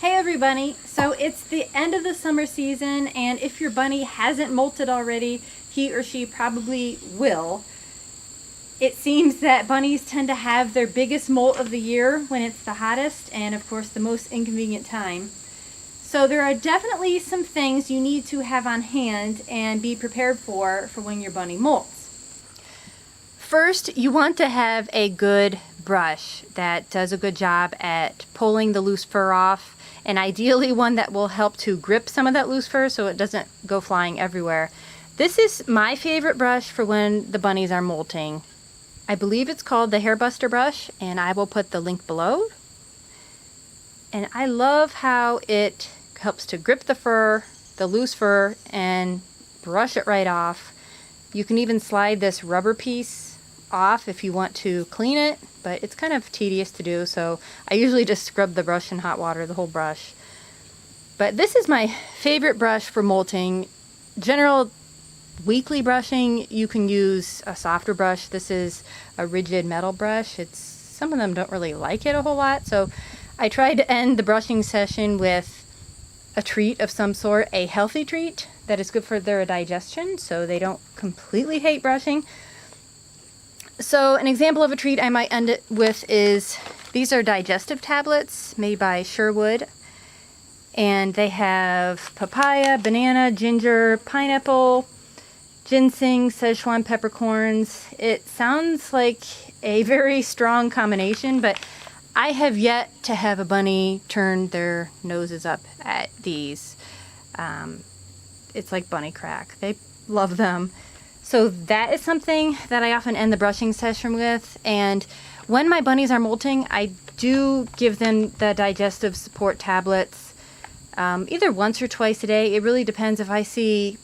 Hey everybody, so it's the end of the summer season, and if your bunny hasn't molted already, he or she probably will. It seems that bunnies tend to have their biggest molt of the year when it's the hottest and of course the most inconvenient time. So there are definitely some things you need to have on hand and be prepared for when your bunny molts. First, you want to have a good brush that does a good job at pulling the loose fur off, and ideally one that will help to grip some of that loose fur so it doesn't go flying everywhere. This is my favorite brush for when the bunnies are molting. I believe it's called the Hair Buster brush, and I will put the link below. And I love how it helps to grip the fur, the loose fur, and brush it right off. You can even slide this rubber piece off if you want to clean it, but it's kind of tedious to do, so I usually just scrub the brush in hot water, the whole brush. But this is my favorite brush for molting. General weekly brushing, you can use a softer brush. This is a rigid metal brush. Some of them don't really like it a whole lot, so I tried to end the brushing session with a treat of some sort, a healthy treat that is good for their digestion so they don't completely hate brushing. So an example of a treat I might end it with is, these are Digestive Tablets made by Sherwood, and they have papaya, banana, ginger, pineapple, ginseng, Szechuan peppercorns. It sounds like a very strong combination, but I have yet to have a bunny turn their noses up at these. It's like bunny crack. They love them. So that is something that I often end the brushing session with. And when my bunnies are molting, I do give them the digestive support tablets either once or twice a day. It really depends. If I see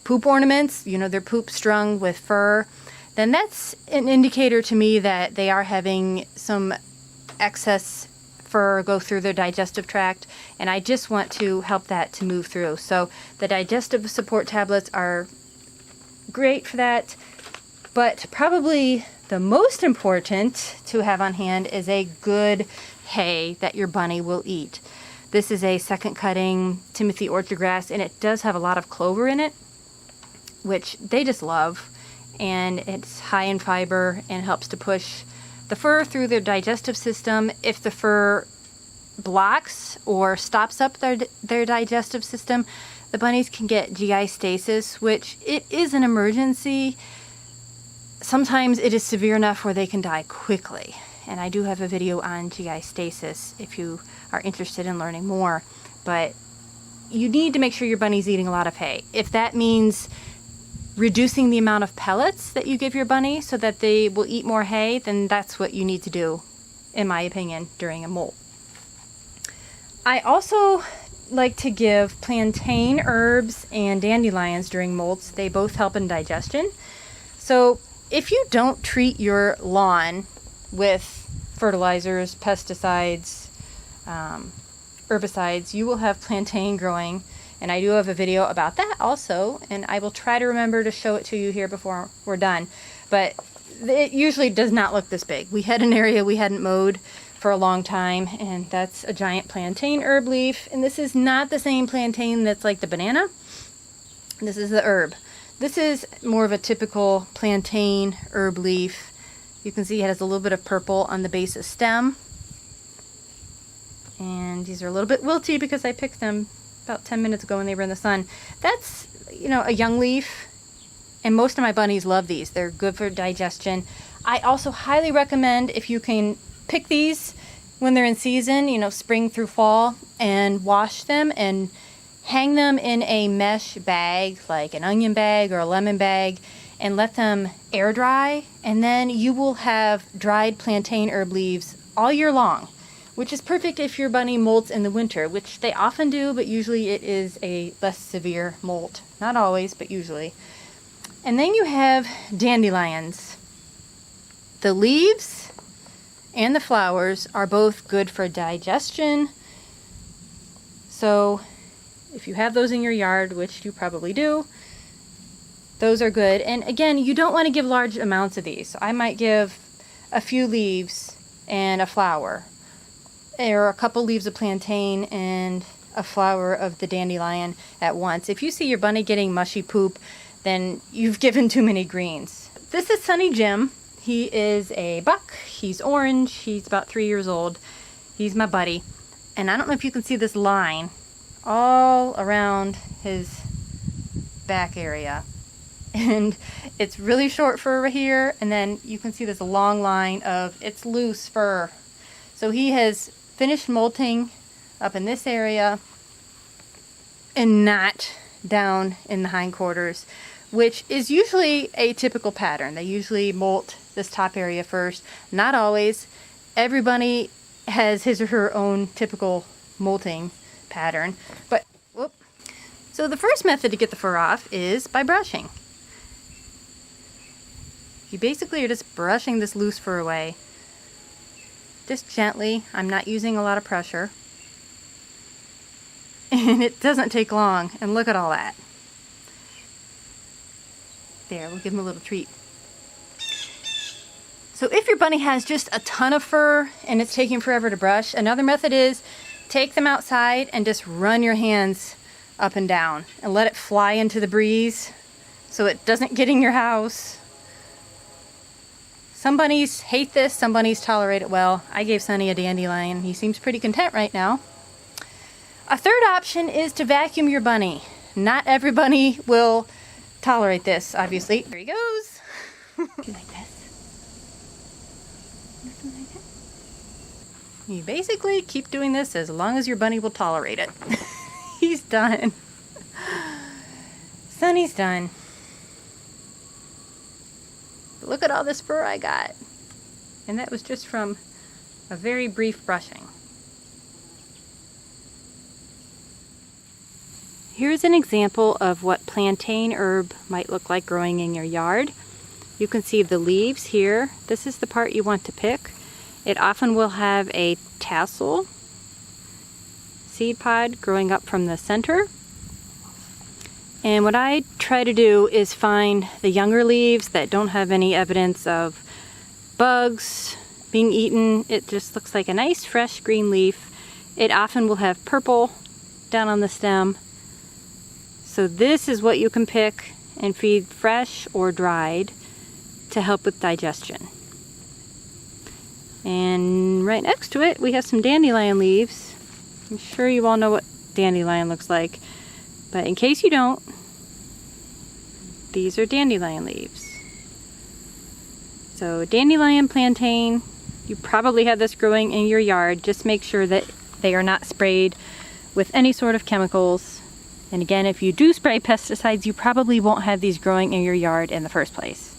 poop ornaments, their poop strung with fur, then that's an indicator to me that they are having some excess fur go through their digestive tract, and I just want to help that to move through. So the digestive support tablets are great for that, but probably the most important to have on hand is a good hay that your bunny will eat. This is a second cutting Timothy orchard grass, and it does have a lot of clover in it, which they just love, and it's high in fiber and helps to push the fur through their digestive system. If the fur blocks or stops up their digestive system, the bunnies can get GI stasis, which it is an emergency. Sometimes it is severe enough where they can die quickly. And I do have a video on GI stasis if you are interested in learning more. But you need to make sure your bunny's eating a lot of hay. If that means reducing the amount of pellets that you give your bunny so that they will eat more hay, then that's what you need to do, in my opinion, during a molt. I also like to give plantain herbs and dandelions during molts. They both help in digestion. So if you don't treat your lawn with fertilizers, pesticides, herbicides, you will have plantain growing. And I do have a video about that also, and I will try to remember to show it to you here before we're done. But it usually does not look this big. We had an area we hadn't mowed for a long time, and that's a giant plantain herb leaf. And this is not the same plantain that's like the banana. This is the herb. This is more of a typical plantain herb leaf. You can see it has a little bit of purple on the base of stem. And these are a little bit wilty because I picked them about 10 minutes ago when they were in the sun. That's, a young leaf, and most of my bunnies love these. They're good for digestion. I also highly recommend, if you can pick these when they're in season, spring through fall, and wash them and hang them in a mesh bag, like an onion bag or a lemon bag, and let them air dry, and then you will have dried plantain herb leaves all year long, which is perfect if your bunny molts in the winter, which they often do, but usually it is a less severe molt. Not always, but usually. And then you have dandelions. The leaves and the flowers are both good for digestion. So if you have those in your yard, which you probably do, those are good. And again, you don't want to give large amounts of these. So I might give a few leaves and a flower. or a couple leaves of plantain and a flower of the dandelion at once. If you see your bunny getting mushy poop, then you've given too many greens. This is Sunny Jim. He is a buck. He's orange. He's about 3 years old. He's my buddy. And I don't know if you can see this line all around his back area. And it's really short fur right here, and then you can see this long line of it's loose fur. So he has finished molting up in this area and not down in the hindquarters, which is usually a typical pattern. They usually molt this top area first. Not always. Every bunny has his or her own typical molting pattern. But whoop. So the first method to get the fur off is by brushing. You basically are just brushing this loose fur away. Just gently. I'm not using a lot of pressure. And it doesn't take long. And look at all that. There, we'll give him a little treat. So if your bunny has just a ton of fur and it's taking forever to brush, another method is take them outside and just run your hands up and down and let it fly into the breeze so it doesn't get in your house. Some bunnies hate this, some bunnies tolerate it well. I gave Sunny a dandelion. He seems pretty content right now. A third option is to vacuum your bunny. Not every bunny will tolerate this, obviously. There he goes. Like this. Like that. You basically keep doing this as long as your bunny will tolerate it. He's done. Sunny's done. Look at all this fur I got. And that was just from a very brief brushing. Here's an example of what plantain herb might look like growing in your yard. You can see the leaves here. This is the part you want to pick. It often will have a tassel seed pod growing up from the center. And what I try to do is find the younger leaves that don't have any evidence of bugs being eaten. It just looks like a nice fresh green leaf. It often will have purple down on the stem. So this is what you can pick and feed fresh or dried to help with digestion. And right next to it we have some dandelion leaves. I'm sure you all know what dandelion looks like, but in case you don't, these are dandelion leaves. So dandelion, plantain, you probably have this growing in your yard. Just make sure that they are not sprayed with any sort of chemicals. And again, if you do spray pesticides, you probably won't have these growing in your yard in the first place.